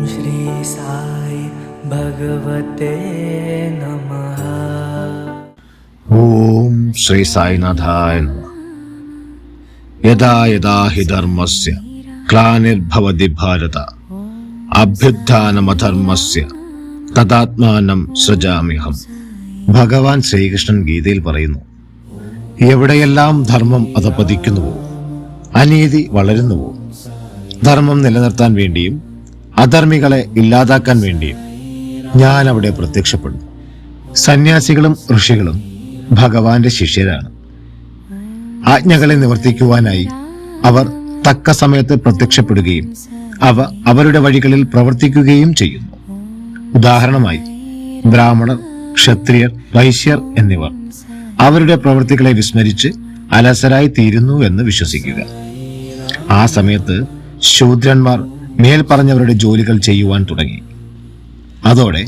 श्री साई भगवते नमः। ओम श्री साईनाथाय नमः। यदा यदा हि धर्मस्य ग्लानिर्भवति भारत അഭ്യുത്ഥാനമധർമ്മസ്യ തദാത്മാനം സൃജാമ്യഹം. ഭഗവാൻ ശ്രീകൃഷ്ണൻ ഗീതയിൽ പറയുന്നു, എവിടെയെല്ലാം ധർമ്മം അധപ്പതിക്കുന്നുവോ, അനീതി വളരുന്നുവോ, ധർമ്മം നിലനിർത്താൻ വേണ്ടിയും അധർമ്മികളെ ഇല്ലാതാക്കാൻ വേണ്ടിയും ഞാൻ അവിടെ പ്രത്യക്ഷപ്പെടുന്നു. സന്യാസികളും ഋഷികളും ഭഗവാന്റെ ശിഷ്യരാണ്. ആജ്ഞകളെ നിവർത്തിക്കുവാനായി അവർ തക്ക സമയത്ത് പ്രത്യക്ഷപ്പെടുകയും അവ അവരുടെ വഴികളിൽ പ്രവർത്തിക്കുകയും ചെയ്യുന്നു. ഉദാഹരണമായി ബ്രാഹ്മണർ, ക്ഷത്രിയർ, വൈശ്യർ എന്നിവർ അവരുടെ പ്രവൃത്തികളെ വിസ്മരിച്ച് അലസരായി തീരുന്നു എന്ന് വിശ്വസിക്കുക. ആ സമയത്ത് ശൂദ്രന്മാർ മേൽ പറഞ്ഞവരുടെ ജോലികൾ ചെയ്യുവാൻ തുടങ്ങി. അതോടെ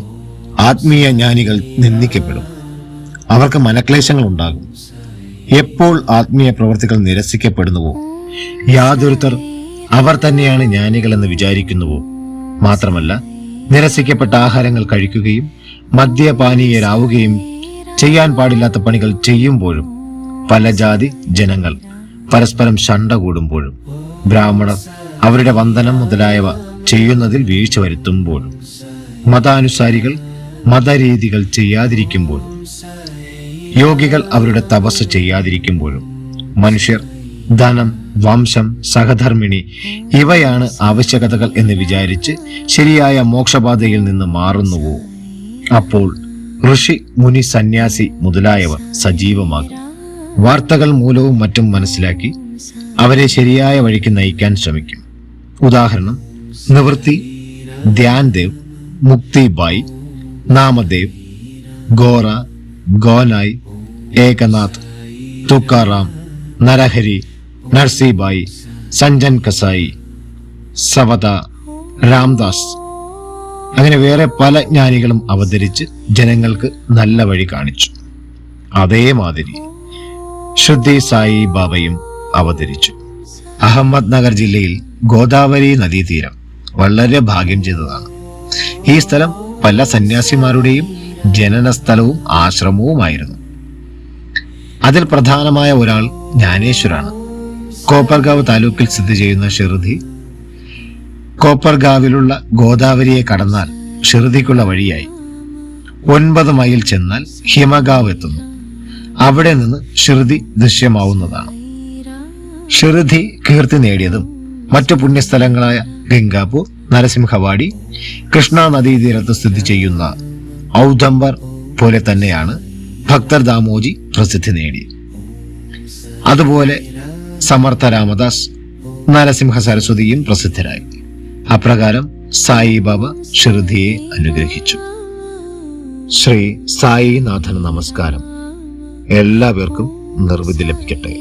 ആത്മീയ ജ്ഞാനികൾ നിന്ദിക്കപ്പെടും. അവർക്ക് മനക്ലേശങ്ങൾ ഉണ്ടാകും. എപ്പോൾ ആത്മീയ പ്രവൃത്തികൾ നിരസിക്കപ്പെടുന്നുവോ, യാതൊരുത്തർ അവർ തന്നെയാണ് ജ്ഞാനികളെന്ന് വിചാരിക്കുന്നുവോ, മാത്രമല്ല നിരസിക്കപ്പെട്ട ആഹാരങ്ങൾ കഴിക്കുകയും മദ്യപാനീയരാവുകയും ചെയ്യാൻ പാടില്ലാത്ത പണികൾ ചെയ്യുമ്പോഴും, പല ജാതി ജനങ്ങൾ പരസ്പരം ശണ്ട കൂടുമ്പോഴും, ബ്രാഹ്മണർ അവരുടെ വന്ദനം മുതലായവ ചെയ്യുന്നതിൽ വീഴ്ച വരുത്തുമ്പോഴും, മതാനുസാരികൾ മതരീതികൾ ചെയ്യാതിരിക്കുമ്പോഴും, യോഗികൾ അവരുടെ തപസ് ചെയ്യാതിരിക്കുമ്പോഴും, മനുഷ്യർ ധനം, വംശം, സഹധർമ്മിണി ഇവയാണ് ആവശ്യകതകൾ എന്ന് വിചാരിച്ച് ശരിയായ മോക്ഷപാതയിൽ നിന്ന് മാറുന്നുവോ, അപ്പോൾ ഋഷി, മുനി, സന്യാസി മുതലായവർ സജീവമാകും. വാർത്തകൾ മൂലവും മറ്റും മനസ്സിലാക്കി അവരെ ശരിയായ വഴിക്ക് നയിക്കാൻ ശ്രമിക്കും. ഉദാഹരണം: നിവൃത്തി, ധ്യാൻദേവ്, മുക്തിബായി, നാമദേവ്, ഗോറ, ഗോനായ്, ഏകനാഥ്, തുക്കാറാം, നരഹരി, നർസിബായി, സഞ്ജൻ കസായി, സവത, രാംദാസ്, അങ്ങനെ വേറെ പല ജ്ഞാനികളും അവതരിച്ച് ജനങ്ങൾക്ക് നല്ല വഴി കാണിച്ചു. അതേമാതിരി ശ്രുതി സായി ബാബയും അവതരിച്ചു. അഹമ്മദ് നഗർ ജില്ലയിൽ ഗോദാവരി നദീതീരം വളരെ ഭാഗ്യം ചെയ്തതാണ്. ഈ സ്ഥലം പല സന്യാസിമാരുടെയും ജനന സ്ഥലവും ആശ്രമവുമായിരുന്നു. അതിൽ പ്രധാനമായ ഒരാൾ ജ്ഞാനേശ്വരാണ്. കോപ്പർഗാവ് താലൂക്കിൽ സ്ഥിതി ചെയ്യുന്ന ഷിർദി, കോപ്പർഗാവിലുള്ള ഗോദാവരിയെ കടന്നാൽ ഷിർദിക്കുള്ള വഴിയായി 9 മൈൽ ചെന്നാൽ ഹിമഗാവ് എത്തുന്നു. അവിടെ നിന്ന് ഷിർദി ദൃശ്യമാവുന്നതാണ്. ഷിർദി കീർത്തി നേടിയതും മറ്റു പുണ്യസ്ഥലങ്ങളായ ഗംഗാപൂർ, നരസിംഹവാടി, കൃഷ്ണ നദീതീരത്ത് സ്ഥിതി ചെയ്യുന്ന ഔധംബർ പോലെ തന്നെയാണ് ഭക്തർ ദാമോജി പ്രസിദ്ധി നേടി. അതുപോലെ സമർത്ഥ രാമദാസ്, നരസിംഹ സരസ്വതിയും പ്രസിദ്ധരായി. അപ്രകാരം സായിബാബ ഷിർദിയെ അനുഗ്രഹിച്ചു. ശ്രീ സായിനാഥന് നമസ്കാരം. എല്ലാവർക്കും നിർവിധി ലഭിക്കട്ടെ.